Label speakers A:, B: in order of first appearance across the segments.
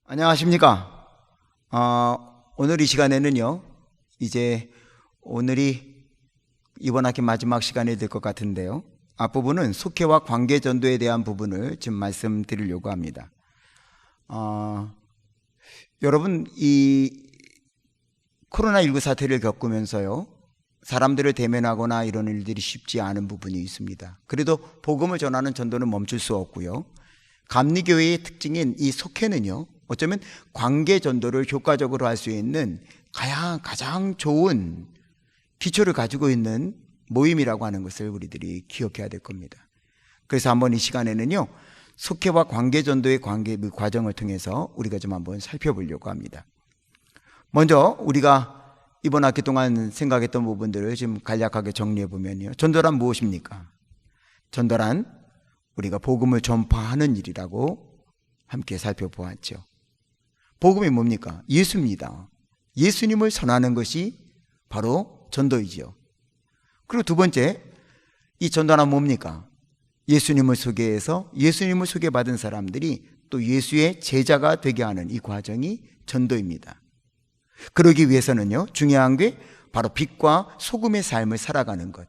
A: 안녕하십니까. 오늘 이 시간에는요, 이제 오늘이 이번 학기 마지막 시간이 될 것 같은데요. 앞부분은 속회와 관계 전도에 대한 부분을 지금 말씀드리려고 합니다. 여러분, 이 코로나19 사태를 겪으면서요, 사람들을 대면하거나 이런 일들이 쉽지 않은 부분이 있습니다. 그래도 복음을 전하는 전도는 멈출 수 없고요. 감리교회의 특징인 이 속회는요, 어쩌면 관계 전도를 효과적으로 할 수 있는 가장 좋은 기초를 가지고 있는 모임이라고 하는 것을 우리들이 기억해야 될 겁니다. 그래서 한번 이 시간에는요, 속회와 관계 전도의 그 과정을 통해서 우리가 좀 한번 살펴보려고 합니다. 먼저 우리가 이번 학기 동안 생각했던 부분들을 지금 간략하게 정리해 보면요, 전도란 무엇입니까? 전도란 우리가 복음을 전파하는 일이라고 함께 살펴보았죠. 복음이 뭡니까? 예수입니다. 예수님을 전하는 것이 바로 전도이지요. 그리고 두 번째, 이 전도란 뭡니까? 예수님을 소개해서 예수님을 소개받은 사람들이 또 예수의 제자가 되게 하는 이 과정이 전도입니다. 그러기 위해서는요, 중요한 게 바로 빛과 소금의 삶을 살아가는 것.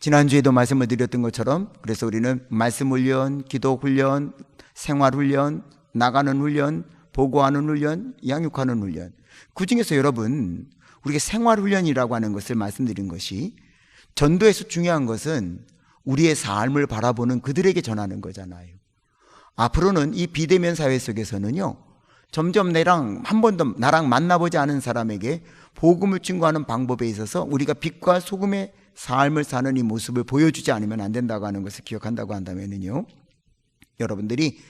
A: 지난주에도 말씀을 드렸던 것처럼, 그래서 우리는 말씀 훈련, 기도 훈련, 생활 훈련, 나가는 훈련, 보고하는 훈련, 양육하는 훈련. 그 중에서 여러분, 우리가 생활 훈련이라고 하는 것을 말씀드린 것이, 전도에서 중요한 것은 우리의 삶을 바라보는 그들에게 전하는 거잖아요. 앞으로는 이 비대면 사회 속에서는요, 점점 한 번도 나랑 만나보지 않은 사람에게 복음을 증거하는 방법에 있어서 우리가 빛과 소금의 삶을 사는 이 모습을 보여주지 않으면 안 된다고 하는 것을 기억한다고 한다면요, 여러분들이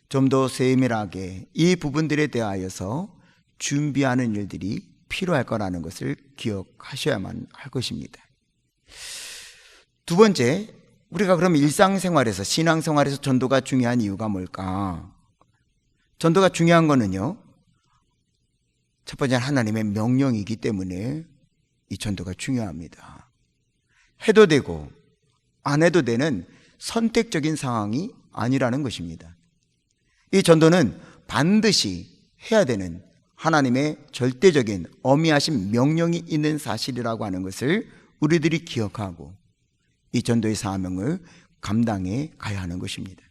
A: 좀 더 세밀하게 이 부분들에 대하여서 준비하는 일들이 필요할 거라는 것을 기억하셔야만 할 것입니다. 두 번째, 우리가 그럼 일상생활에서, 신앙생활에서 전도가 중요한 이유가 뭘까? 전도가 중요한 거는요, 첫 번째는 하나님의 명령이기 때문에 이 전도가 중요합니다. 해도 되고 안 해도 되는 선택적인 상황이 아니라는 것입니다. 이 전도는 반드시 해야 되는 하나님의 절대적인 엄미하신 명령이 있는 사실이라고 하는 것을 우리들이 기억하고 이 전도의 사명을 감당해 가야 하는 것입니다.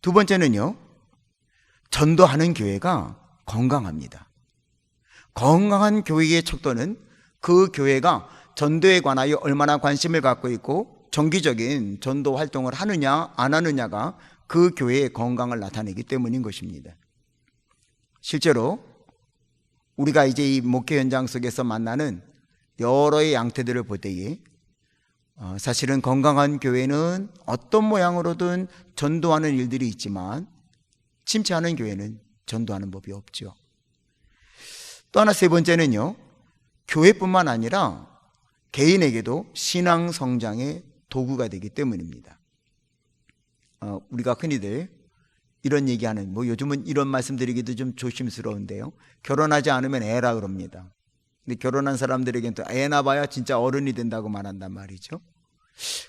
A: 두 번째는요, 전도하는 교회가 건강합니다. 건강한 교회의 척도는 그 교회가 전도에 관하여 얼마나 관심을 갖고 있고 정기적인 전도 활동을 하느냐 안 하느냐가 그 교회의 건강을 나타내기 때문인 것입니다. 실제로 우리가 이제 이 목회 현장 속에서 만나는 여러의 양태들을 볼 때에 사실은 건강한 교회는 어떤 모양으로든 전도하는 일들이 있지만 침체하는 교회는 전도하는 법이 없죠. 또 하나 세 번째는요, 교회뿐만 아니라 개인에게도 신앙 성장의 도구가 되기 때문입니다. 우리가 흔히들 이런 얘기하는, 요즘은 이런 말씀드리기도 좀 조심스러운데요, 결혼하지 않으면 애라 그럽니다. 근데 결혼한 사람들에게는 또 애 낳아야 진짜 어른이 된다고 말한단 말이죠.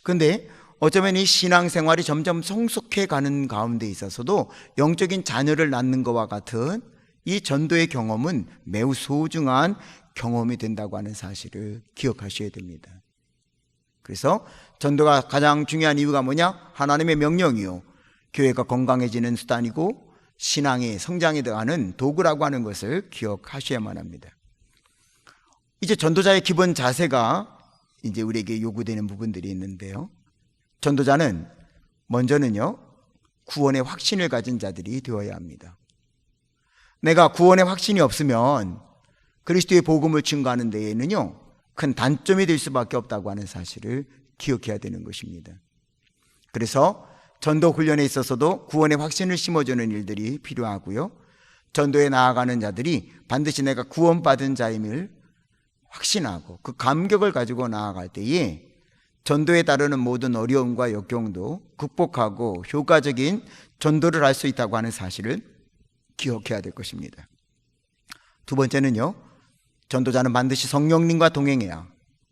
A: 근데 어쩌면 이 신앙생활이 점점 성숙해 가는 가운데 있어서도 영적인 자녀를 낳는 것과 같은 이 전도의 경험은 매우 소중한 경험이 된다고 하는 사실을 기억하셔야 됩니다. 그래서 전도가 가장 중요한 이유가 뭐냐? 하나님의 명령이요, 교회가 건강해지는 수단이고 신앙의 성장에 들어가는 도구라고 하는 것을 기억하셔야만 합니다. 이제 전도자의 기본 자세가 이제 우리에게 요구되는 부분들이 있는데요, 전도자는 먼저는요, 구원의 확신을 가진 자들이 되어야 합니다. 내가 구원의 확신이 없으면 그리스도의 복음을 증거하는 데에는요, 큰 단점이 될 수밖에 없다고 하는 사실을 기억해야 되는 것입니다. 그래서 전도 훈련에 있어서도 구원의 확신을 심어주는 일들이 필요하고요, 전도에 나아가는 자들이 반드시 내가 구원받은 자임을 확신하고 그 감격을 가지고 나아갈 때에 전도에 따르는 모든 어려움과 역경도 극복하고 효과적인 전도를 할 수 있다고 하는 사실을 기억해야 될 것입니다. 두 번째는요, 전도자는 반드시 성령님과 동행해야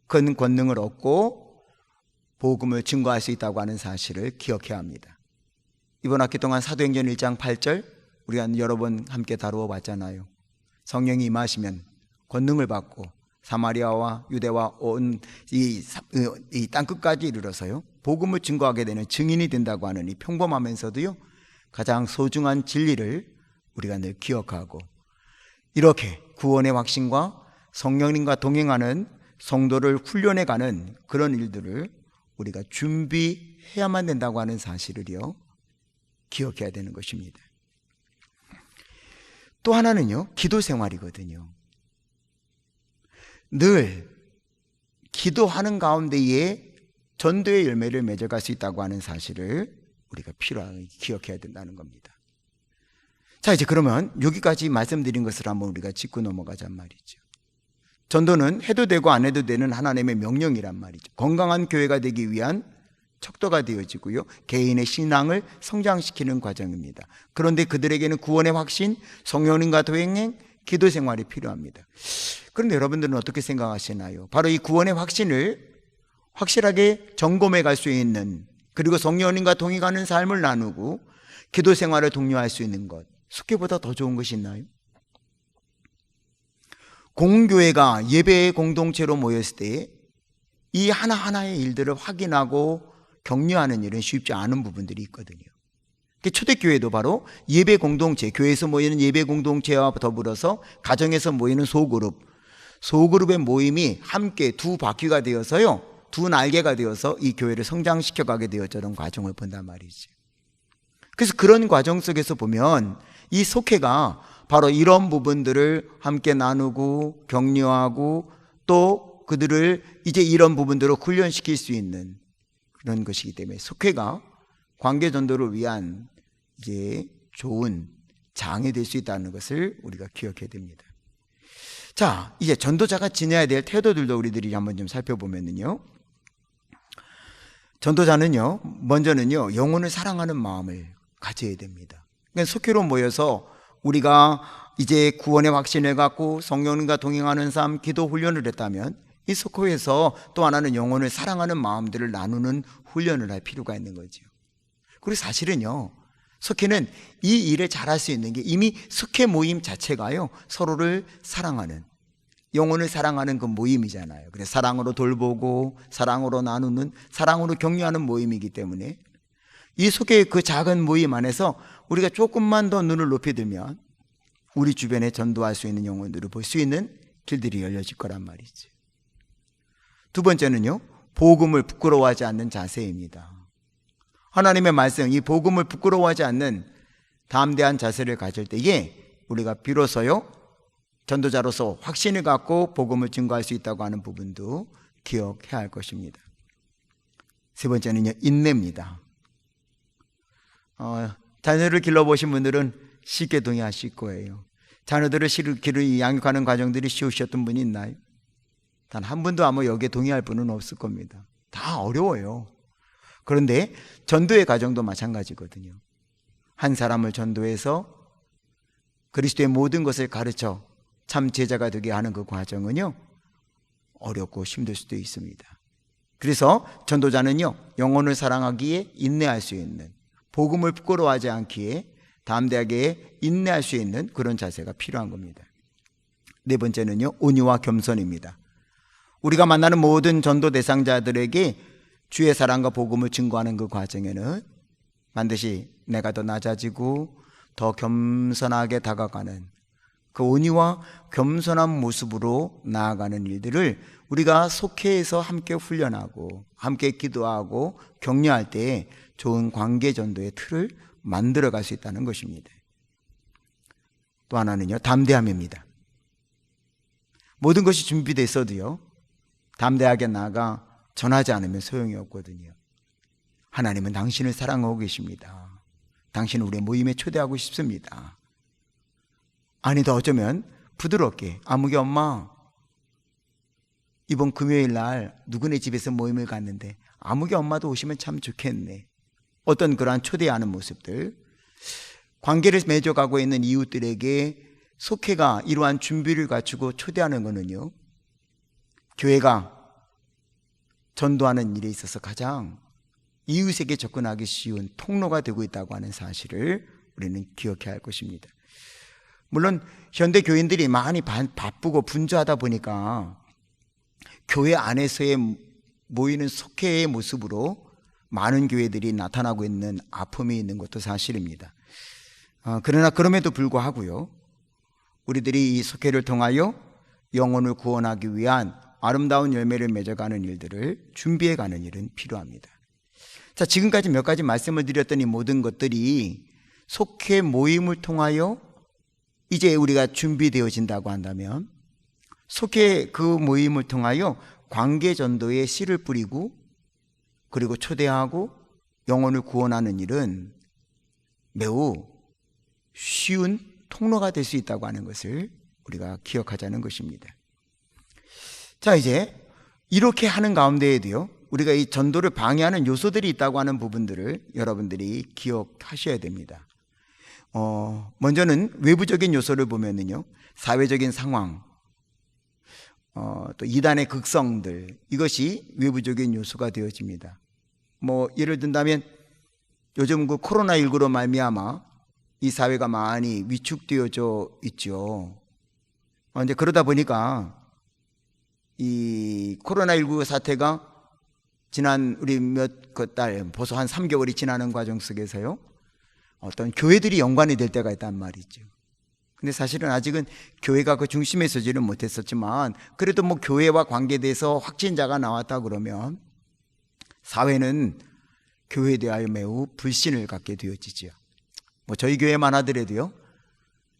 A: 큰 권능을 얻고 복음을 증거할 수 있다고 하는 사실을 기억해야 합니다. 이번 학기 동안 사도행전 1장 8절 우리가 여러 번 함께 다루어 봤잖아요. 성령이 임하시면 권능을 받고 사마리아와 유대와 온 이 땅끝까지 이르러서요, 복음을 증거하게 되는 증인이 된다고 하는 이 평범하면서도요, 가장 소중한 진리를 우리가 늘 기억하고, 이렇게 구원의 확신과 성령님과 동행하는 성도를 훈련해가는 그런 일들을 우리가 준비해야만 된다고 하는 사실을요, 기억해야 되는 것입니다. 또 하나는요, 기도 생활이거든요. 늘 기도하는 가운데에 전도의 열매를 맺어갈 수 있다고 하는 사실을 우리가 필요하게 기억해야 된다는 겁니다. 자, 이제 그러면 여기까지 말씀드린 것을 한번 우리가 짚고 넘어가잔 말이죠. 전도는 해도 되고 안 해도 되는 하나님의 명령이란 말이죠. 건강한 교회가 되기 위한 척도가 되어지고요, 개인의 신앙을 성장시키는 과정입니다. 그런데 그들에게는 구원의 확신, 성령님과 동행, 기도 생활이 필요합니다. 그런데 여러분들은 어떻게 생각하시나요? 바로 이 구원의 확신을 확실하게 점검해 갈 수 있는, 그리고 성령님과 동행하는 삶을 나누고 기도 생활을 독려할 수 있는 것, 속회보다 더 좋은 것이 있나요? 공교회가 예배의 공동체로 모였을 때 이 하나하나의 일들을 확인하고 격려하는 일은 쉽지 않은 부분들이 있거든요. 초대교회도 바로 예배 공동체, 교회에서 모이는 예배 공동체와 더불어서 가정에서 모이는 소그룹의 모임이 함께 두 바퀴가 되어서요, 두 날개가 되어서 이 교회를 성장시켜 가게 되었던 과정을 본단 말이지. 그래서 그런 과정 속에서 보면 이 속회가 바로 이런 부분들을 함께 나누고 격려하고 또 그들을 이제 이런 부분들로 훈련시킬 수 있는 그런 것이기 때문에 속회가 관계 전도를 위한 이제 좋은 장이 될 수 있다는 것을 우리가 기억해야 됩니다. 자, 이제 전도자가 지녀야 될 태도들도 우리들이 한번 좀 살펴보면요, 전도자는요, 먼저는요, 영혼을 사랑하는 마음을 가져야 됩니다. 그러니까 속회로 모여서 우리가 이제 구원의 확신을 갖고 성령님과 동행하는 삶, 기도 훈련을 했다면 이 속회에서 또 하나는 영혼을 사랑하는 마음들을 나누는 훈련을 할 필요가 있는 거죠. 그리고 사실은요, 속회는 이 일을 잘할 수 있는 게 이미 속회 모임 자체가요, 서로를 사랑하는, 영혼을 사랑하는 그 모임이잖아요. 그래서 사랑으로 돌보고 사랑으로 나누는, 사랑으로 격려하는 모임이기 때문에 이 속회의 그 작은 모임 안에서 우리가 조금만 더 눈을 높여들면 우리 주변에 전도할 수 있는 영혼들을 볼 수 있는 길들이 열려질 거란 말이죠. 두 번째는요, 복음을 부끄러워하지 않는 자세입니다. 하나님의 말씀, 이 복음을 부끄러워하지 않는 담대한 자세를 가질 때에 우리가 비로소요, 전도자로서 확신을 갖고 복음을 증거할 수 있다고 하는 부분도 기억해야 할 것입니다. 세 번째는요, 인내입니다. 자녀를 길러보신 분들은 쉽게 동의하실 거예요. 자녀들을 양육하는 과정들이 쉬우셨던 분이 있나요? 단 한 분도 아마 여기에 동의할 분은 없을 겁니다. 다 어려워요. 그런데 전도의 과정도 마찬가지거든요. 한 사람을 전도해서 그리스도의 모든 것을 가르쳐 참 제자가 되게 하는 그 과정은요, 어렵고 힘들 수도 있습니다. 그래서 전도자는요, 영혼을 사랑하기에 인내할 수 있는, 복음을 부끄러워하지 않기에 담대하게 인내할 수 있는 그런 자세가 필요한 겁니다. 네 번째는요, 온유와 겸손입니다. 우리가 만나는 모든 전도 대상자들에게 주의 사랑과 복음을 증거하는 그 과정에는 반드시 내가 더 낮아지고 더 겸손하게 다가가는 그 온유와 겸손한 모습으로 나아가는 일들을 우리가 속회에서 함께 훈련하고 함께 기도하고 격려할 때 좋은 관계 전도의 틀을 만들어갈 수 있다는 것입니다. 또 하나는요, 담대함입니다. 모든 것이 준비되어 있어도요, 담대하게 나아가 전하지 않으면 소용이 없거든요. 하나님은 당신을 사랑하고 계십니다. 당신을 우리의 모임에 초대하고 싶습니다. 아니, 더 어쩌면 부드럽게, 아무개 엄마, 이번 금요일 날 누구네 집에서 모임을 갔는데 아무개 엄마도 오시면 참 좋겠네. 어떤 그러한 초대하는 모습들, 관계를 맺어가고 있는 이웃들에게 속회가 이러한 준비를 갖추고 초대하는 것은요, 교회가 전도하는 일에 있어서 가장 이웃에게 접근하기 쉬운 통로가 되고 있다고 하는 사실을 우리는 기억해야 할 것입니다. 물론 현대 교인들이 많이 바쁘고 분주하다 보니까 교회 안에서의 모이는 속회의 모습으로 많은 교회들이 나타나고 있는 아픔이 있는 것도 사실입니다. 그러나 그럼에도 불구하고요, 우리들이 이 속회를 통하여 영혼을 구원하기 위한 아름다운 열매를 맺어가는 일들을 준비해가는 일은 필요합니다. 자, 지금까지 몇 가지 말씀을 드렸던 이 모든 것들이 속회 모임을 통하여 이제 우리가 준비되어진다고 한다면, 속회 그 모임을 통하여 관계전도에 씨를 뿌리고 그리고 초대하고 영혼을 구원하는 일은 매우 쉬운 통로가 될 수 있다고 하는 것을 우리가 기억하자는 것입니다. 자, 이제 이렇게 하는 가운데에도요, 우리가 이 전도를 방해하는 요소들이 있다고 하는 부분들을 여러분들이 기억하셔야 됩니다. 먼저는 외부적인 요소를 보면은요, 사회적인 상황, 또 이단의 극성들, 이것이 외부적인 요소가 되어집니다. 예를 든다면 요즘 그 코로나19로 말미암아 이 사회가 많이 위축되어져 있죠. 이제 그러다 보니까 이 코로나19 사태가 지난 우리 몇 달, 벌써 한 3개월이 지나는 과정 속에서요, 어떤 교회들이 연관이 될 때가 있단 말이죠. 근데 사실은 아직은 교회가 그 중심에 서지는 못했었지만, 그래도 교회와 관계돼서 확진자가 나왔다 그러면 사회는 교회에 대하여 매우 불신을 갖게 되어지죠. 저희 교회만 하더라도요,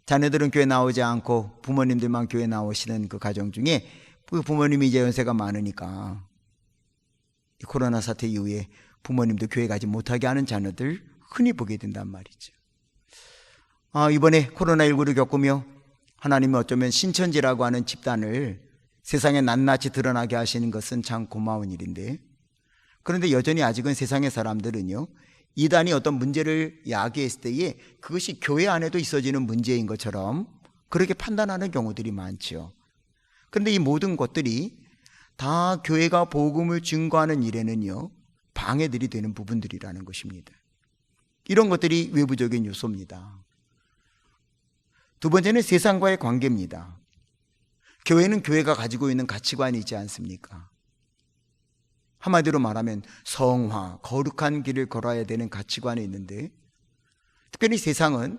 A: 자녀들은 교회 나오지 않고 부모님들만 교회 나오시는 그 가정 중에 그 부모님이 이제 연세가 많으니까 이 코로나 사태 이후에 부모님도 교회 가지 못하게 하는 자녀들 흔히 보게 된단 말이죠. 이번에 코로나19를 겪으며 하나님은 어쩌면 신천지라고 하는 집단을 세상에 낱낱이 드러나게 하시는 것은 참 고마운 일인데, 그런데 여전히 아직은 세상의 사람들은요, 이단이 어떤 문제를 야기했을 때에 그것이 교회 안에도 있어지는 문제인 것처럼 그렇게 판단하는 경우들이 많죠. 그런데 이 모든 것들이 다 교회가 복음을 증거하는 일에는요, 방해들이 되는 부분들이라는 것입니다. 이런 것들이 외부적인 요소입니다. 두 번째는 세상과의 관계입니다. 교회는 교회가 가지고 있는 가치관이 있지 않습니까? 한마디로 말하면 성화, 거룩한 길을 걸어야 되는 가치관이 있는데, 특별히 세상은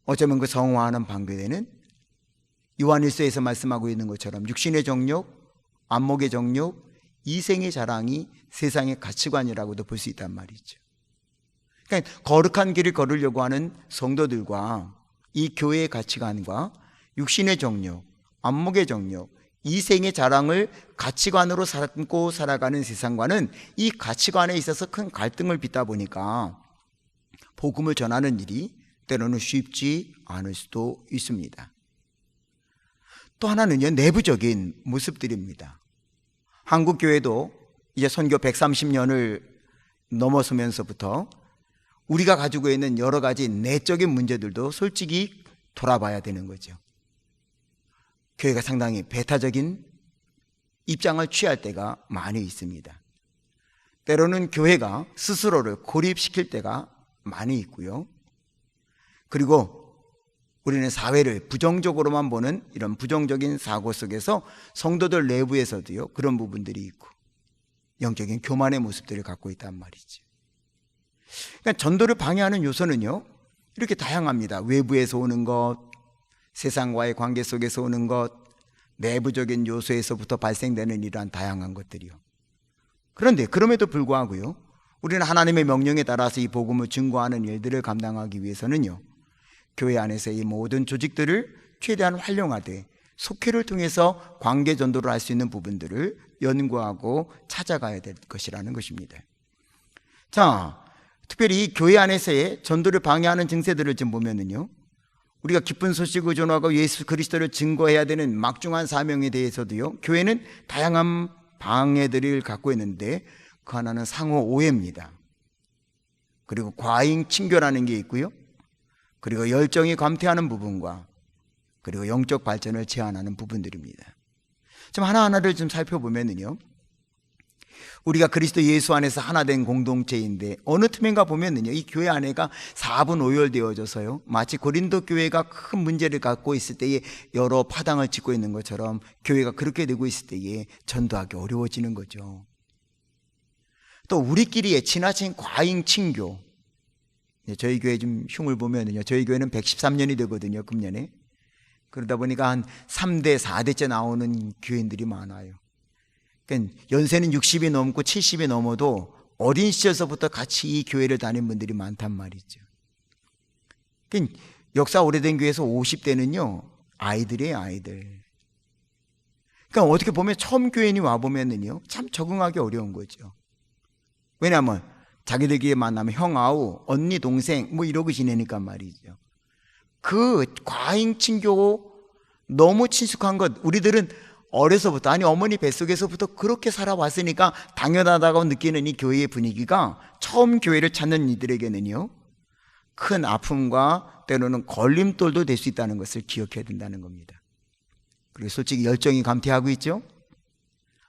A: 어쩌면 그 성화하는 방배되는 요한일서에서 말씀하고 있는 것처럼 육신의 정욕, 안목의 정욕, 이생의 자랑이 세상의 가치관이라고도 볼 수 있단 말이죠. 그러니까 거룩한 길을 걸으려고 하는 성도들과 이 교회의 가치관과 육신의 정욕, 안목의 정욕, 이생의 자랑을 가치관으로 삼고 살아가는 세상과는 이 가치관에 있어서 큰 갈등을 빚다 보니까 복음을 전하는 일이 때로는 쉽지 않을 수도 있습니다. 또 하나는요, 내부적인 모습들입니다. 한국교회도 이제 선교 130년을 넘어서면서부터 우리가 가지고 있는 여러 가지 내적인 문제들도 솔직히 돌아봐야 되는 거죠. 교회가 상당히 배타적인 입장을 취할 때가 많이 있습니다. 때로는 교회가 스스로를 고립시킬 때가 많이 있고요. 그리고 우리는 사회를 부정적으로만 보는 이런 부정적인 사고 속에서 성도들 내부에서도요, 그런 부분들이 있고 영적인 교만의 모습들을 갖고 있단 말이죠. 그러니까 전도를 방해하는 요소는요, 이렇게 다양합니다. 외부에서 오는 것, 세상과의 관계 속에서 오는 것, 내부적인 요소에서부터 발생되는 이러한 다양한 것들이요. 그런데 그럼에도 불구하고요, 우리는 하나님의 명령에 따라서 이 복음을 증거하는 일들을 감당하기 위해서는요, 교회 안에서 이 모든 조직들을 최대한 활용하되 속회를 통해서 관계 전도를 할 수 있는 부분들을 연구하고 찾아가야 될 것이라는 것입니다. 자, 특별히 교회 안에서의 전도를 방해하는 증세들을 좀 보면은요, 우리가 기쁜 소식을 전하고 예수 그리스도를 증거해야 되는 막중한 사명에 대해서도요, 교회는 다양한 방해들을 갖고 있는데, 그 하나는 상호 오해입니다. 그리고 과잉 친교라는 게 있고요, 그리고 열정이 감퇴하는 부분과 그리고 영적 발전을 제한하는 부분들입니다. 좀 하나하나를 좀 살펴보면은요, 우리가 그리스도 예수 안에서 하나 된 공동체인데 어느 틈엔가 보면은요, 이 교회 안에가 4분 오열되어져서요, 마치 고린도 교회가 큰 문제를 갖고 있을 때에 여러 파당을 짓고 있는 것처럼 교회가 그렇게 되고 있을 때에 전도하기 어려워지는 거죠. 또 우리끼리의 지나친 과잉 친교, 저희 교회 좀 흉을 보면은요, 저희 교회는 113년이 되거든요, 금년에. 그러다 보니까 한 3대, 4대째 나오는 교인들이 많아요. 그러니까 연세는 60이 넘고 70이 넘어도 어린 시절서부터 같이 이 교회를 다닌 분들이 많단 말이죠. 그러니까 역사 오래된 교회에서 50대는요, 아이들이에요, 아이들. 그러니까 어떻게 보면 처음 교인이 와보면은요, 참 적응하기 어려운 거죠. 왜냐하면 자기들끼리 만나면 형, 아우, 언니, 동생 뭐 이러고 지내니까 말이죠. 그 과잉 친교, 너무 친숙한 것, 우리들은 어려서부터, 아니 어머니 뱃속에서부터 그렇게 살아왔으니까 당연하다고 느끼는 이 교회의 분위기가 처음 교회를 찾는 이들에게는요, 큰 아픔과 때로는 걸림돌도 될 수 있다는 것을 기억해야 된다는 겁니다. 그리고 솔직히 열정이 감퇴하고 있죠.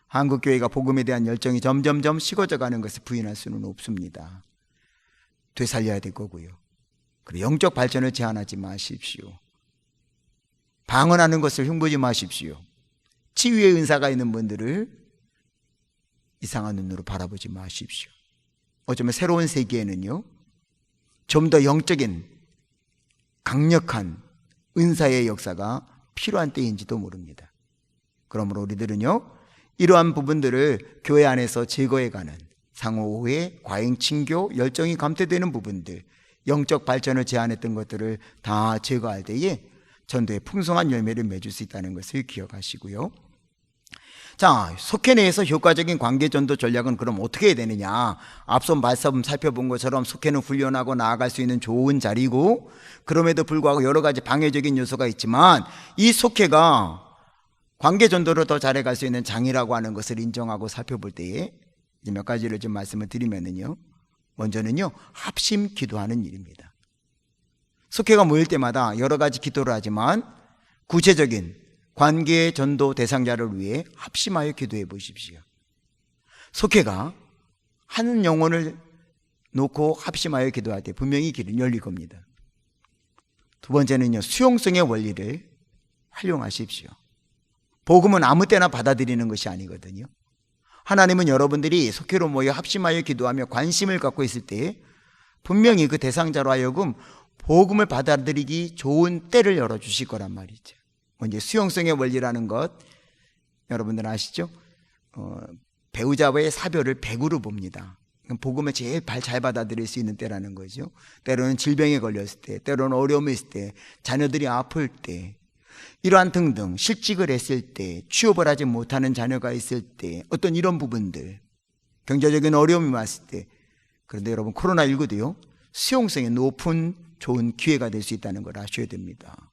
A: 한국 교회가 복음에 대한 열정이 점점점 식어져 가는 것을 부인할 수는 없습니다. 되살려야 될 거고요. 그리고 영적 발전을 제한하지 마십시오. 방언하는 것을 흉보지 마십시오. 치유의 은사가 있는 분들을 이상한 눈으로 바라보지 마십시오. 어쩌면 새로운 세계에는요, 좀 더 영적인 강력한 은사의 역사가 필요한 때인지도 모릅니다. 그러므로 우리들은요, 이러한 부분들을 교회 안에서 제거해가는 상호의 과잉 친교, 열정이 감퇴되는 부분들, 영적 발전을 제한했던 것들을 다 제거할 때에 전도의 풍성한 열매를 맺을 수 있다는 것을 기억하시고요. 자, 속회 내에서 효과적인 관계전도 전략은 그럼 어떻게 해야 되느냐? 앞서 말씀 살펴본 것처럼 속회는 훈련하고 나아갈 수 있는 좋은 자리고, 그럼에도 불구하고 여러 가지 방해적인 요소가 있지만 이 속회가 관계전도를 더 잘해갈 수 있는 장이라고 하는 것을 인정하고 살펴볼 때에 몇 가지를 좀 말씀을 드리면은요, 먼저는요, 합심 기도하는 일입니다. 속회가 모일 때마다 여러 가지 기도를 하지만 구체적인 관계 전도 대상자를 위해 합심하여 기도해 보십시오. 속회가 한 영혼을 놓고 합심하여 기도할 때 분명히 길은 열릴 겁니다. 두 번째는요, 수용성의 원리를 활용하십시오. 복음은 아무 때나 받아들이는 것이 아니거든요. 하나님은 여러분들이 속회로 모여 합심하여 기도하며 관심을 갖고 있을 때 분명히 그 대상자로 하여금 복음을 받아들이기 좋은 때를 열어주실 거란 말이죠. 먼저 수용성의 원리라는 것, 여러분들 아시죠? 배우자와의 사별을 100으로 봅니다. 복음을 제일 잘 받아들일 수 있는 때라는 거죠. 때로는 질병에 걸렸을 때, 때로는 어려움이 있을 때, 자녀들이 아플 때, 이러한 등등 실직을 했을 때, 취업을 하지 못하는 자녀가 있을 때, 어떤 이런 부분들, 경제적인 어려움이 왔을 때. 그런데 여러분, 코로나19도요, 수용성이 높은 좋은 기회가 될 수 있다는 걸 아셔야 됩니다.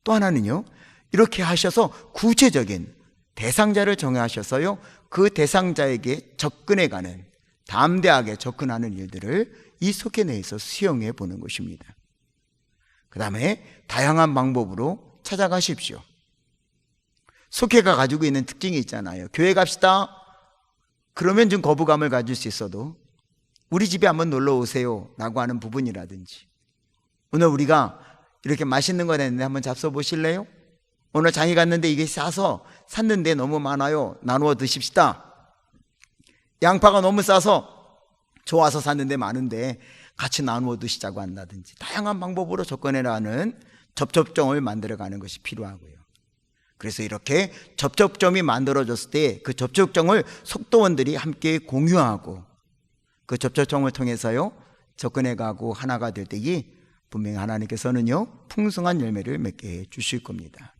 A: 또 하나는요, 이렇게 하셔서 구체적인 대상자를 정하셔서요, 그 대상자에게 접근해가는, 담대하게 접근하는 일들을 이 속회 내에서 수용해 보는 것입니다. 그 다음에 다양한 방법으로 찾아가십시오. 속회가 가지고 있는 특징이 있잖아요. 교회 갑시다 그러면 좀 거부감을 가질 수 있어도 우리 집에 한번 놀러 오세요 라고 하는 부분이라든지, 오늘 우리가 이렇게 맛있는 거 냈는데 한번 잡숴 보실래요? 오늘 장에 갔는데 이게 싸서 샀는데 너무 많아요, 나누어 드십시다. 양파가 너무 싸서 좋아서 샀는데 많은데 같이 나누어 드시자고 한다든지, 다양한 방법으로 접근해라는 접촉점을 만들어가는 것이 필요하고요. 그래서 이렇게 접촉점이 만들어졌을 때 그 접촉점을 속도원들이 함께 공유하고 그 접촉점을 통해서요 접근해가고 하나가 될 때에 분명히 하나님께서는요 풍성한 열매를 맺게 해 주실 겁니다.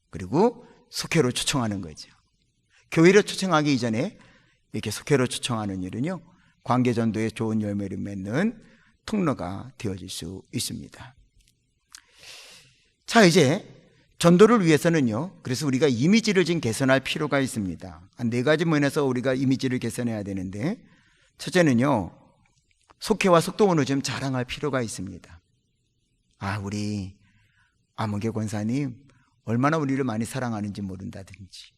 A: 그리고 속회로 초청하는 거죠. 교회로 초청하기 이전에 이렇게 속회로 초청하는 일은요 관계전도에 좋은 열매를 맺는 통로가 되어질 수 있습니다. 자, 이제 전도를 위해서는요, 그래서 우리가 이미지를 좀 개선할 필요가 있습니다. 한 4가지 면에서 우리가 이미지를 개선해야 되는데, 첫째는요, 속회와 속도원을 좀 자랑할 필요가 있습니다. 아, 우리 아무개 권사님 얼마나 우리를 많이 사랑하는지 모른다든지,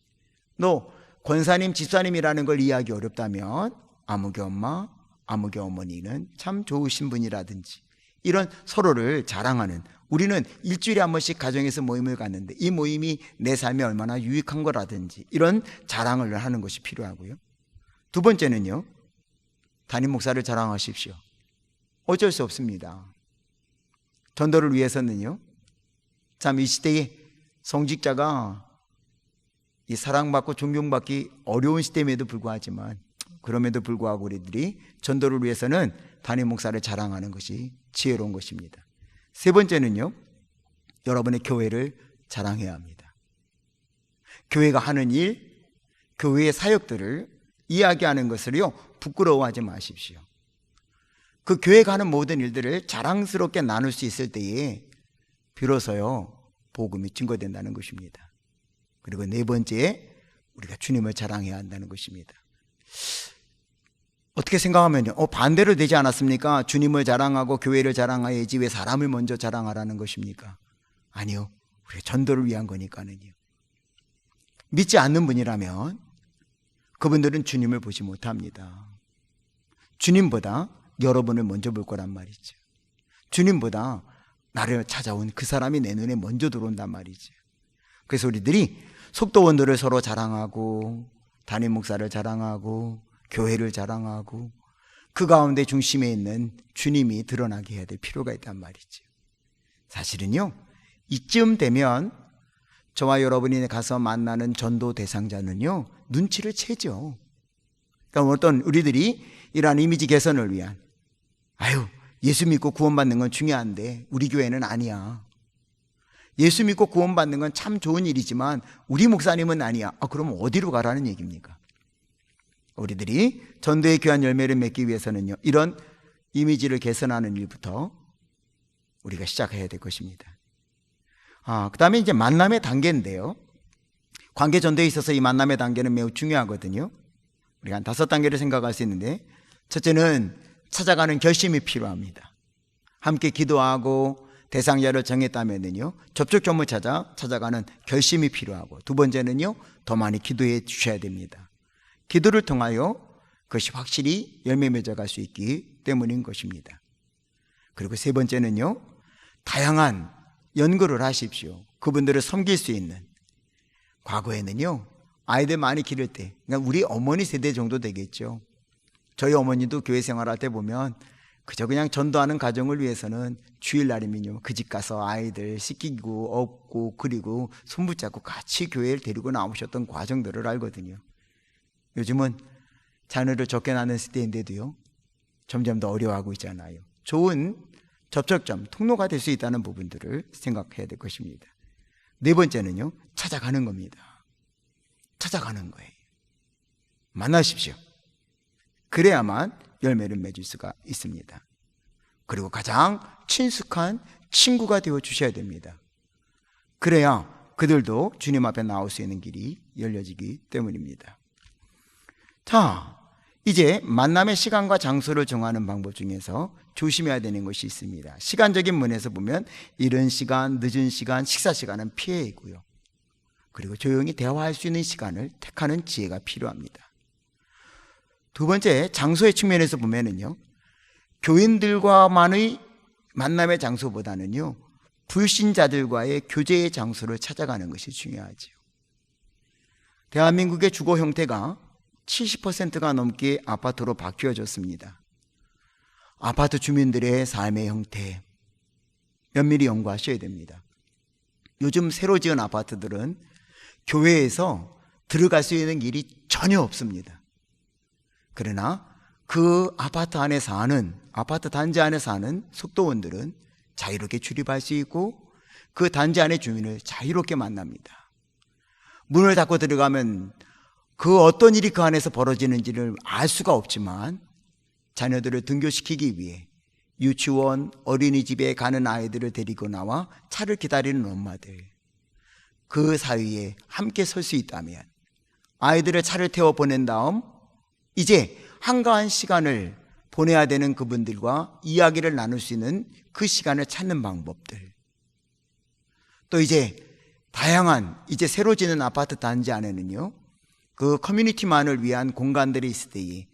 A: 너 권사님, 집사님이라는 걸 이해하기 어렵다면 아무개 엄마, 아무개 어머니는 참 좋으신 분이라든지 이런 서로를 자랑하는, 우리는 일주일에 한 번씩 가정에서 모임을 갖는데 이 모임이 내 삶에 얼마나 유익한 거라든지 이런 자랑을 하는 것이 필요하고요. 두 번째는요, 담임 목사를 자랑하십시오. 어쩔 수 없습니다. 전도를 위해서는요, 참 이 시대에 성직자가 이 사랑받고 존경받기 어려운 시대임에도 불구하지만, 그럼에도 불구하고 우리들이 전도를 위해서는 담임 목사를 자랑하는 것이 지혜로운 것입니다. 세 번째는요, 여러분의 교회를 자랑해야 합니다. 교회가 하는 일, 교회의 사역들을 이야기하는 것을요, 부끄러워하지 마십시오. 그 교회가 하는 모든 일들을 자랑스럽게 나눌 수 있을 때에 비로소요, 복음이 증거된다는 것입니다. 그리고 네 번째, 우리가 주님을 자랑해야 한다는 것입니다. 어떻게 생각하면요, 반대로 되지 않았습니까? 주님을 자랑하고 교회를 자랑해야지 왜 사람을 먼저 자랑하라는 것입니까? 아니요, 우리가 전도를 위한 거니까는요. 믿지 않는 분이라면 그분들은 주님을 보지 못합니다. 주님보다 여러분을 먼저 볼 거란 말이죠. 주님보다 나를 찾아온 그 사람이 내 눈에 먼저 들어온단 말이죠. 그래서 우리들이 속도원들을 서로 자랑하고, 담임 목사를 자랑하고, 교회를 자랑하고, 그 가운데 중심에 있는 주님이 드러나게 해야 될 필요가 있단 말이죠. 사실은요, 이쯤 되면 저와 여러분이 가서 만나는 전도 대상자는요, 눈치를 채죠. 그러니까 어떤 우리들이 이러한 이미지 개선을 위한, 예수 믿고 구원받는 건 중요한데 우리 교회는 아니야. 예수 믿고 구원받는 건 참 좋은 일이지만 우리 목사님은 아니야. 그럼 어디로 가라는 얘기입니까? 우리들이 전도의 귀한 열매를 맺기 위해서는요, 이런 이미지를 개선하는 일부터 우리가 시작해야 될 것입니다. 그 다음에 이제 만남의 단계인데요, 관계 전도에 있어서 이 만남의 단계는 매우 중요하거든요. 우리가 한 5단계를 생각할 수 있는데, 첫째는 찾아가는 결심이 필요합니다. 함께 기도하고 대상자를 정했다면요, 접촉점을 찾아가는 결심이 필요하고, 두 번째는요, 더 많이 기도해 주셔야 됩니다. 기도를 통하여 그것이 확실히 열매 맺어갈 수 있기 때문인 것입니다. 그리고 세 번째는요, 다양한 연구를 하십시오. 그분들을 섬길 수 있는. 과거에는요, 아이들 많이 기를 때, 그러니까 우리 어머니 세대 정도 되겠죠. 저희 어머니도 교회 생활할 때 보면 그저 그냥 전도하는 가정을 위해서는 주일날이면요, 그 집 가서 아이들 씻기고 업고 그리고 손붙잡고 같이 교회를 데리고 나오셨던 과정들을 알거든요. 요즘은 자녀를 적게 낳는 시대인데도요, 점점 더 어려워하고 있잖아요. 좋은 접촉점, 통로가 될 수 있다는 부분들을 생각해야 될 것입니다. 네 번째는요, 찾아가는 겁니다. 찾아가는 거예요. 만나십시오. 그래야만 열매를 맺을 수가 있습니다. 그리고 가장 친숙한 친구가 되어 주셔야 됩니다. 그래야 그들도 주님 앞에 나올 수 있는 길이 열려지기 때문입니다. 자, 이제 만남의 시간과 장소를 정하는 방법 중에서 조심해야 되는 것이 있습니다. 시간적인 면에서 보면 이른 시간, 늦은 시간, 식사 시간은 피해이고요. 그리고 조용히 대화할 수 있는 시간을 택하는 지혜가 필요합니다. 두 번째, 장소의 측면에서 보면은요, 교인들과만의 만남의 장소보다는요, 불신자들과의 교제의 장소를 찾아가는 것이 중요하죠. 대한민국의 주거 형태가 70%가 넘게 아파트로 바뀌어졌습니다. 아파트 주민들의 삶의 형태 면밀히 연구하셔야 됩니다. 요즘 새로 지은 아파트들은 교회에서 들어갈 수 있는 길이 전혀 없습니다. 그러나 그 아파트 안에 사는, 아파트 단지 안에 사는 속도원들은 자유롭게 출입할 수 있고 그 단지 안의 주민을 자유롭게 만납니다. 문을 닫고 들어가면 그 어떤 일이 그 안에서 벌어지는지를 알 수가 없지만, 자녀들을 등교시키기 위해 유치원, 어린이집에 가는 아이들을 데리고 나와 차를 기다리는 엄마들, 그 사이에 함께 설 수 있다면, 아이들을 차를 태워 보낸 다음 이제 한가한 시간을 보내야 되는 그분들과 이야기를 나눌 수 있는 그 시간을 찾는 방법들, 또 이제 다양한, 이제 새로 지는 아파트 단지 안에는요, 그 커뮤니티만을 위한 공간들이 있을 때에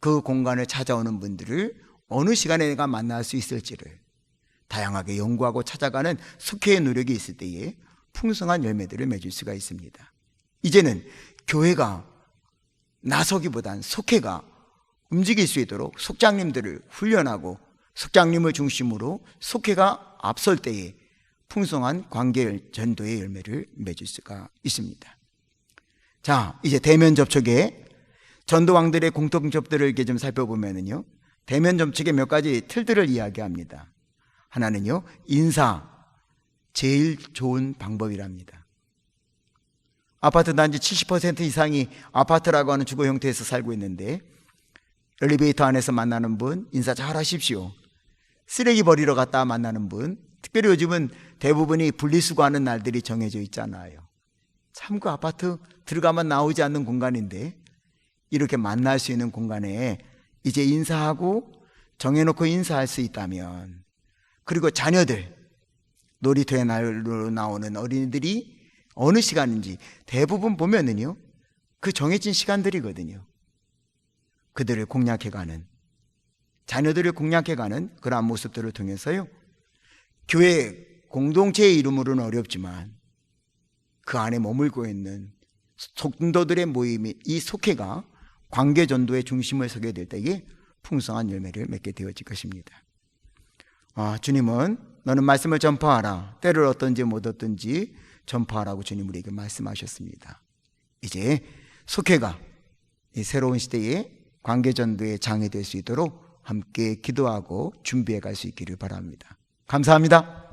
A: 그 공간을 찾아오는 분들을 어느 시간에 내가 만날 수 있을지를 다양하게 연구하고 찾아가는 속회의 노력이 있을 때에 풍성한 열매들을 맺을 수가 있습니다. 이제는 교회가 나서기보단 속회가 움직일 수 있도록 속장님들을 훈련하고 속장님을 중심으로 속회가 앞설 때에 풍성한 관계 전도의 열매를 맺을 수가 있습니다. 자, 이제 대면 접촉의 전도왕들의 공통점들을 이렇게 좀 살펴보면요, 대면 접촉의 몇 가지 틀들을 이야기합니다. 하나는요, 인사, 제일 좋은 방법이랍니다. 아파트 단지 70% 이상이 아파트라고 하는 주거 형태에서 살고 있는데, 엘리베이터 안에서 만나는 분 인사 잘 하십시오. 쓰레기 버리러 갔다 만나는 분, 특별히 요즘은 대부분이 분리수거하는 날들이 정해져 있잖아요. 참 그 아파트 들어가면 나오지 않는 공간인데 이렇게 만날 수 있는 공간에 이제 인사하고 정해놓고 인사할 수 있다면, 그리고 자녀들, 놀이터에 나오는 어린이들이 어느 시간인지 대부분 보면은요, 그 정해진 시간들이거든요. 그들을 공략해가는, 자녀들을 공략해가는 그러한 모습들을 통해서요, 교회 공동체의 이름으로는 어렵지만 그 안에 머물고 있는 성도들의 모임이, 이 속회가 관계전도의 중심을 서게 될 때에 풍성한 열매를 맺게 되어질 것입니다. 주님은 너는 말씀을 전파하라, 때를 얻든지 못 얻든지 전파하라고 주님 우리에게 말씀하셨습니다. 이제 속회가 이 새로운 시대에 관계전도의 장이 될 수 있도록 함께 기도하고 준비해 갈 수 있기를 바랍니다. 감사합니다.